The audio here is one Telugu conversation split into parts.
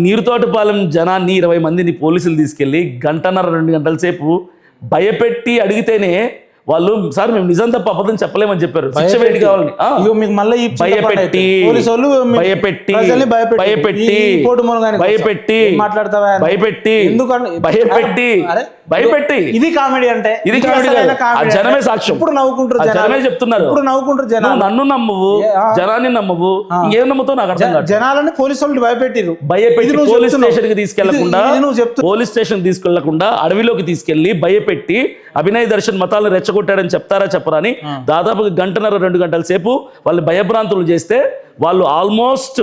నీరుతోటపాలెం జనాన్ని 20 మందిని పోలీసులు తీసుకెళ్లి గంటన్నర 2 గంటల సేపు భయపెట్టి అడిగితేనే వాళ్ళు సార్ మేము నిజం తప్ప అబద్ధం చెప్పలేమని చెప్పారు. శిక్ష వేడి కావాలని భయపెట్టి ఇది కామెడీ అంటే ఇది జనమే సాక్ష్యం. ఇప్పుడు నవ్వుకుంటారు, జనమే చెప్తున్నారు. ఇప్పుడు నవ్వుకుంటారు జనాలు. నన్ను నమ్మవు, జనాన్ని నమ్మవు, ఇంకేం నమ్ముతావు నాకు అర్థం కాదు. జనాలని పోలీసు వాళ్ళు భయపెట్టి పోలీస్ స్టేషన్ కి తీసుకెళ్లకుండా పోలీస్ స్టేషన్ తీసుకెళ్లకుండా అడవిలోకి తీసుకెళ్లి భయపెట్టి అభినయ్ దర్శన్ మతాలను రెచ్చగొట్టాడని చెప్తారా చెప్పరా అని దాదాపుగా గంటన్నర 2 గంటల సేపు వాళ్ళు భయభ్రాంతులు చేస్తే వాళ్ళు ఆల్మోస్ట్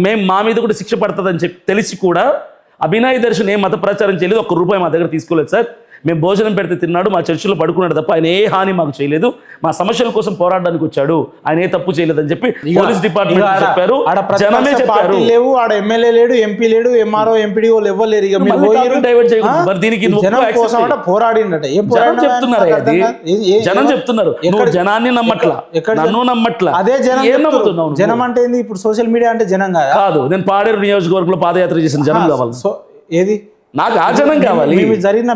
మేము మా మీద కూడా శిక్ష పడుతుందని చెప్పి తెలిసి కూడా అభినయ్ దర్శన్ ఏం మత ప్రచారం చేయలేదు, ₹1 మా దగ్గర తీసుకోలేదు సార్. మేము భోజనం పెడితే తిన్నాడు, మా చర్చిలో పడుకున్నాడు తప్ప ఆయన ఏ హాని మాకు చేయలేదు, మా సమస్యల కోసం పోరాడడానికి వచ్చాడు, ఆయన ఏ తప్పు చేయలేదని చెప్పి పోలీస్ డిపార్ట్మెంట్ చెప్పారు. జనమే చెప్పారు. లేవు ఆడ ఎమ్మెల్యే లేడు, ఎంపీ లేడు, ఎంఆర్ఓ ఎంపీడీఓ ఇవ్వలేరు. ఇక డైవర్ట్ చేయకూడదు. దీనికి పోరాడిందట జనం చెప్తున్నారు, జనం చెప్తున్నారు. జనాన్ని నమ్మట్లా, నన్ను నమ్మట్లా. అదే జనం ఏం నమ్ముతున్నావు? జనం అంటే ఏంది? ఇప్పుడు సోషల్ మీడియా అంటే జనం కాదు. నేను పాడేరు నియోజకవర్గంలో పాదయాత్ర చేసిన జనం కావాలి. ఏది నాకు ఆ జనం కావాలి. జరిగిన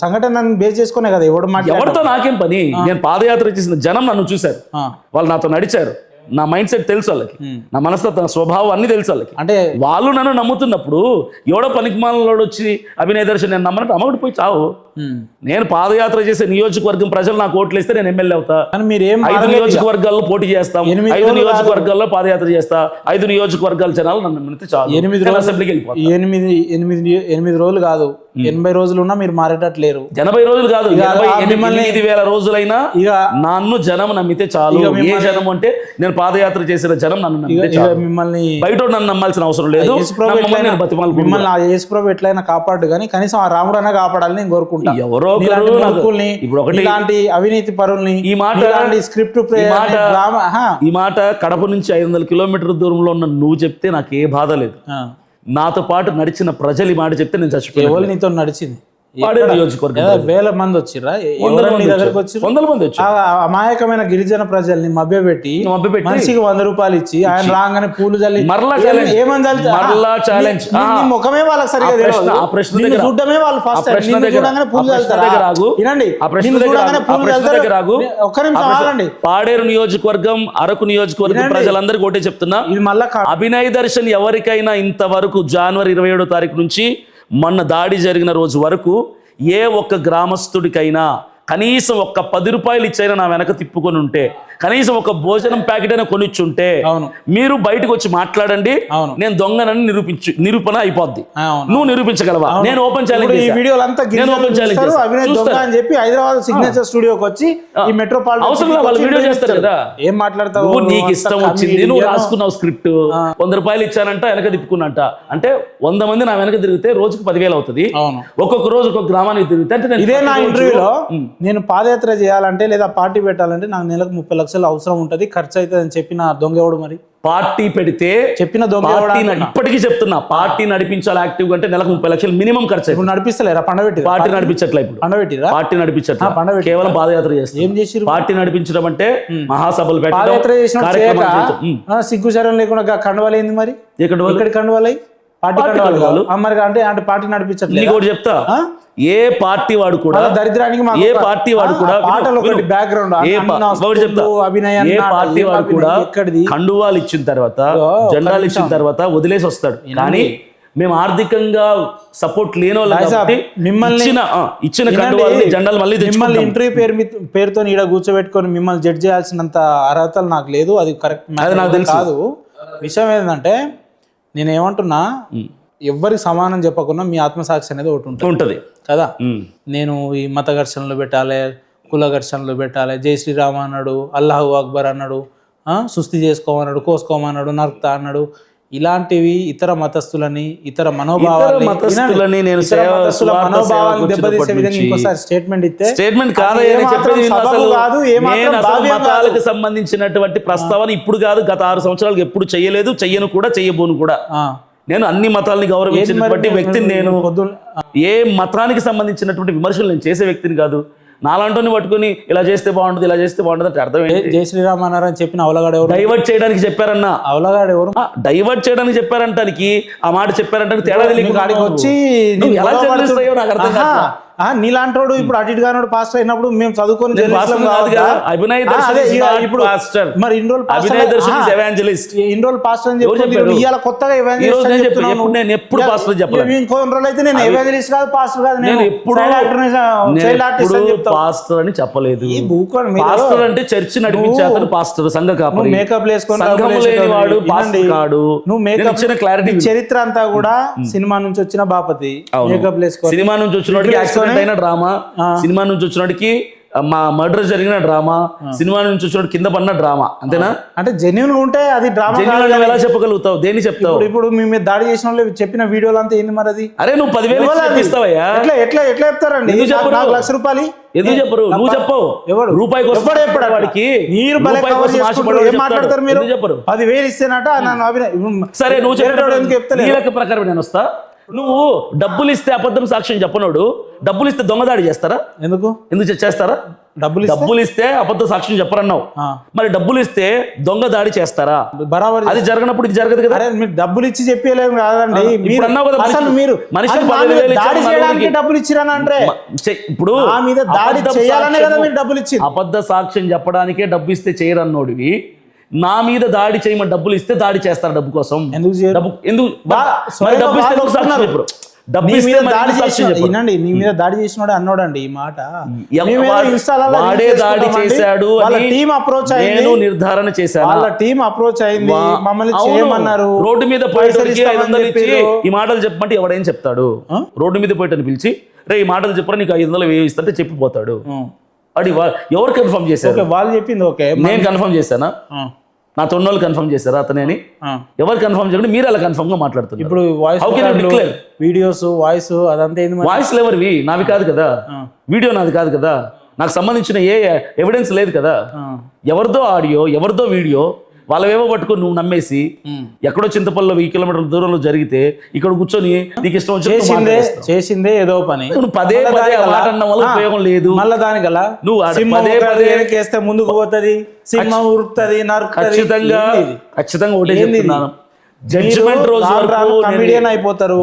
సంఘటనను బేస్ చేసుకునే కదా ఎవరితో నాకేం పని. నేను పాదయాత్ర చేసిన జనం నన్ను చూశారు, వాళ్ళు నాతో నడిచారు, నా మైండ్ సెట్ తెలుసు వాళ్ళకి, నా మనస్తత్వం, నా స్వభావం అన్ని తెలుసు వాళ్ళకి. అంటే వాళ్ళు నన్ను నమ్ముతున్నప్పుడు ఎవడో పనికిమాలలో వచ్చి అభినయ్ దర్శన్ నేను నమ్మనట్టు అమ్మడు పోయి చావు. నేను పాదయాత్ర చేసే నియోజకవర్గం ప్రజలు నాకు ఓట్లు ఇస్తే నేను ఎమ్మెల్యే అవుతా. 5 నియోజకవర్గాల్లో పోటీ చేస్తాం, 5 నియోజకవర్గాల్లో పాదయాత్ర చేస్తా, 5 నియోజకవర్గాల జనాలు నన్ను నమ్మితే చాలు. 8 రోజులు కాదు, 80 రోజులు ఉన్నా మీరు మారేటట్లేరు. 80 రోజులు కాదు, 8,000 రోజులైనా నన్ను జనం నమ్మితే చాలు. ఏ జనం అంటే నేను పాదయాత్ర చేసిన జనం నన్ను నమ్మితే చాలు. మిమ్మల్ని బయట నన్ను నమ్మాల్సిన అవసరం లేదు. మిమ్మల్ని యేసుప్రభు ఎట్లయినా కాపాడు, కానీ కనీసం ఆ రాముడు అన్నా కాపాడాలని నేను కోరుకుంటా. ఎవరో ఇలాంటి అవినీతి పరుల్ని, ఈ మాట స్క్రిప్ట్ ఈ మాట కడప నుంచి 500 కిలోమీటర్ల దూరంలో ఉన్న నువ్వు చెప్తే నాకు ఏ బాధ లేదు. నాతో పాటు నడిచిన ప్రజలు ఈ మాట చెప్తే నేను చచ్చిపోయాను. నీతో నడిచింది వేల మంది వచ్చిర్రా, 100 మంది వచ్చి అమాయకమైన గిరిజన ప్రజల్ని మభ్యపెట్టి మనిషికి ₹100 ఇచ్చి ఆయన రాగానే పూలు చల్లి ముఖమే వాళ్ళకి సరిగా చూడమే వాళ్ళు ఫస్ట్ పూలు ఒక్క నిమిషం ఆగండి. పాడేరు నియోజకవర్గం, అరకు నియోజకవర్గం ప్రజలందరికీ ఒకటే చెప్తున్నా, ఇది మళ్ళా అభినయ్ దర్శన్ ఎవరికైనా ఇంతవరకు జనవరి 27వ తారీఖు నుంచి మొన్న దాడి జరిగిన రోజు వరకు ఏ ఒక్క గ్రామస్తుడికైనా కనీసం ఒక్క ₹10 ఇచ్చైనా నా వెనక తిప్పుకొని ఉంటే, కనీసం ఒక భోజనం ప్యాకెట్ అయినా కొనిచ్చుంటే మీరు బయటకు వచ్చి మాట్లాడండి, నేను దొంగనని నిరూపణ అయిపోద్ది. నువ్వు నిరూపించగలవా? నేను ఓపెన్ ఛాలెంజ్ చెప్పి హైదరాబాద్ సిగ్నేచర్ స్టూడియోకి వచ్చి ఈ మెట్రోపాలిటన్ అవసరం వాళ్ళు వీడియో చేస్తారు కదా. ఏం మాట్లాడతావు? నీకు ఇష్టం వచ్చింది, నువ్వు రాసుకున్నావు స్క్రిప్ట్, ₹100 ఇచ్చానంట, వెనక తిప్పుకున్నట్ట అంటే 100 మంది నా వెనక తిరిగితే రోజుకు 10,000 అవుతుంది. ఒక్కొక్క రోజు ఒక్కొక్క గ్రామానికి తిరిగితే అంటే ఇదే నా ఇంటర్వ్యూలో నేను పాదయాత్ర చేయాలంటే లేదా పార్టీ పెట్టాలంటే నాకు నెలకు 30 లక్షలు అవసరం ఉంటది, ఖర్చు అవుతుంది అని చెప్పిన దొంగెవడు? మరి పార్టీ పెడితే చెప్పిన దొంగ ఇప్పటికీ చెప్తున్నా, పార్టీ నడిపించాలి యాక్టివ్ అంటే నెలకు 30 లక్షలు మినిమం ఖర్చు. ఇప్పుడు నడిపిస్తలేరా? పండబెట్టి పార్టీ నడిపించట్లే. ఇప్పుడు పండబెట్టిరా? పార్టీ నడిపించట్లే, కేవలం పాదయాత్ర చేస్తారు. ఏం చేసి పార్టీ నడిపించడం అంటే మహాసభలు పాదయాత్ర చేసిన సిగ్గు శరం లేకుండా కండవాలేంది? మరి ఇక్కడ కండవాలై పార్టీ కండవాళ్ళు మరి అంటే అంటే పార్టీ నడిపించట్లేదు. కూడా చెప్తా, ఏ పార్టీ వాడు కూడా దరిద్రానికి ఏ పార్టీ వాడు కూడా బ్యాక్గ్రౌండ్ ఏ పార్టీ వాడు కూడా కండువాలు ఇచ్చిన తర్వాత, జెండాలు ఇచ్చిన తర్వాత వదిలేసి వస్తాడు. కానీ మేము ఆర్థికంగా సపోర్ట్ లేని వాళ్ళకి మిమ్మల్ని ఇచ్చిన కండువాలు జెండాలు మళ్ళీ మిమ్మల్ని ఇంటర్వ్యూ పేరుతో ఈడ కూర్చోబెట్టుకొని మిమ్మల్ని జడ్జ్ చేయాల్సినంత అర్హతలు నాకు లేదు. అది కరెక్ట్ కాదు. విషయం ఏంటంటే నేను ఏమంటున్నా, ఎవ్వరికి సమానం చెప్పకుండా మీ ఆత్మసాక్షి అనేది ఒకటి ఉంటుంది కదా. నేను ఈ మత ఘర్షణలు పెట్టాలి, కుల ఘర్షణలు పెట్టాలి, జై శ్రీరామ్ అన్నాడు, అల్లాహు అక్బర్ అన్నాడు, సుస్థి చేసుకోమన్నాడు, కోసుకోమన్నాడు, నరుకుతా అన్నాడు. ఇలాంటివి ఇతర మతస్థులని, ఇతర మనోభావాలని దెబ్బతీసే విధంగా ఇంకోసారి స్టేట్మెంట్ ఇస్తే మతాలకు సంబంధించినటువంటి ప్రస్తావన ఇప్పుడు కాదు, గత 6 సంవత్సరాలకు ఎప్పుడు చేయలేదు, చెయ్యను కూడా, చెయ్యబోను కూడా. నేను అన్ని మతాలని గౌరవించినటువంటి వ్యక్తిని. నేను ఏ మతానికి సంబంధించినటువంటి విమర్శలు నేను చేసే వ్యక్తిని కాదు. నాలాంటి పట్టుకుని ఇలా చేస్తే బాగుంటుంది ఇలా చేస్తే బాగుంటుంది అంటే అర్థం ఏంటి? జై శ్రీరామ్ అన్నారని చెప్పిన అవలగాడు ఎవరు? డైవర్ట్ చేయడానికి చెప్పారన్నా. అవలగాడు ఎవరు? డైవర్ట్ చేయడానికి చెప్పారంటానికి ఆ మాట చెప్పారంటానికి తేడా తెలియదు. గాడికి వచ్చి నువ్వు ఎలా చదివిస్తాయో నాకు అర్థం కాదు. నీలాంటోడు ఇప్పుడు అటు ఇటు గానోడు పాస్టర్ అయినప్పుడు మేము చదువుకొని అభినయ్ దర్శన్ ఇప్పుడు పాస్టర్. మరి ఇన్ని రోజులు అభినయ్ దర్శన్ ఇస్ ఎవాంజలిస్ట్. ఇన్ని రోజులు పాస్టర్ అని చెప్పి ఇవాళ కొత్తగా ఎవాంజలిస్ట్ అని చెప్తున్నాను. నేను ఎప్పుడు పాస్టర్ చెప్పలేదు. ఇంకొన్ని రోజులు అయితే నేను ఎవాంజలిస్ట్ కాదు పాస్టర్ కాదు, నేను ఎప్పుడు పాస్టర్ అని చెప్పలేదు. పాస్టర్ అంటే చర్చ్ నడిపించే అతను పాస్టర్, సంఘ కాపరి. మేకప్ వేసుకొని సంఘం లేనివాడు పాస్టర్ కాడు. నువ్వు మేకప్ క్లారిటీ చరిత్ర అంతా కూడా సినిమా నుంచి వచ్చిన బాపతి. మేకప్ వేసుకొని సినిమా నుంచి వచ్చినోడికి యాక్సిడెంట్ అయిన డ్రామా, సినిమా నుంచి వచ్చినోడికి మా మర్డర్ జరిగిన డ్రామా, సినిమా నుంచి వచ్చినోడు కింద పడిన డ్రామా, అంతేనా? అంటే జెన్యూన్ ఉంటే అది డ్రామా ఎలా చెప్పగలుగుతావు? దేని చెప్తావు? ఇప్పుడు మీ మీద దాడి చేసిన వాళ్ళు చెప్పిన వీడియోలు అంతా ఏంది మరి? అది అరే నువ్వు 10,000 ఇస్తావయ్యా? ఎట్లా చెప్తారండి? ₹1,00,000 ఎందుకు చెప్పరు? నువ్వు చెప్పవు. ఎవడు రూపాయి వాడికి మీరు మాట్లాడతారు. మీరు చెప్పరు 10,000 ఇస్తేనట సరే నువ్వు చెప్పిన లెక్క ప్రకారం నేను వస్తా. నువ్వు డబ్బులు ఇస్తే అబద్ధం సాక్ష్యం చెప్పనోడు డబ్బులు ఇస్తే దొంగదాడి చేస్తారా? ఎందుకు చేస్తారా? డబ్బులు ఇస్తే అబద్ధ సాక్ష్యం చెప్పరన్నావు, మరి డబ్బులు ఇస్తే దొంగ దాడి చేస్తారా? బరాబర్. అది జరగనప్పుడు ఇది జరగదు కదా. మీరు డబ్బులు ఇచ్చి చెప్పలేము కాదండి. మీరు అన్నావు కదా అసలు మీరు మనిషికి దాడి చేయడానికి డబ్బులు ఇచ్చిరని అంటే ఇప్పుడు ఆ మీద దాడి చేయాలనే కదా మీరు డబ్బులు ఇచ్చి. అబద్ధ సాక్ష్యం చెప్పడానికే డబ్బు ఇస్తే చేయరన్నోడివి నా మీద దాడి చేయమని డబ్బులు ఇస్తే దాడి చేస్తారు డబ్బు కోసం. ఎందుకు వినండి, నీ మీద దాడి చేసినోడే అన్నోడండి ఈ మాట. వాడే దాడి చేశాడు వాళ్ళ టీం అప్రోచ్ అయ్యింది, నిర్ధారణ చేశాను. వాళ్ళ టీం అప్రోచ్ అయింది, మమ్మల్ని చేయమన్నారు. రోడ్డు మీద పోయేటోడికి 500 ఇచ్చి ఈ మాటలు చెప్పమంటే ఎవడేం చెప్తాడు? రోడ్డు మీద పోయేటని పిలిచి రే ఈ మాటలు చెప్పరా నీకు 500 వేయిస్తే చెప్పిపోతాడు. అది ఎవరు కన్ఫర్మ్ చేశారు? వాళ్ళు చెప్పింది ఓకే, నేను కన్ఫర్మ్ చేశానా? నా తొన్నోళ్ళు కన్ఫర్మ్ చేశారా అతనేని? ఎవరు కన్ఫర్మ్ చేయకుండా మీరు అలా కన్ఫర్మ్ గా మాట్లాడుతున్నారు. ఇప్పుడు వీడియోస్ వాయిస్ అదంతా వాయిస్లు ఎవరివి? నావి కాదు కదా, వీడియో నాది కాదు కదా, నాకు సంబంధించిన ఏ ఎవిడెన్స్ లేదు కదా. ఎవరిదో ఆడియో ఎవరిదో వీడియో వాళ్ళవేవో పట్టుకొని నువ్వు నమ్మేసి ఎక్కడో చింతపల్లిలో 1000 కిలోమీటర్ల దూరంలో జరిగితే ఇక్కడ కూర్చొని నీకు ఇష్టం వచ్చిందే చేసిందే ఏదో పని. నువ్వు పదే మాట అన్న వల్ల ఉపయోగం లేదు. మళ్ళా దానికల్లా నువ్వు వేస్తే ముందుకు పోతుంది, సింహం ఉరుకుతుంది, ఖచ్చితంగా ఒకటే చెప్తున్నాను. జడ్జిమెంట్ రోజు కమిడియన్ అయిపోతారు.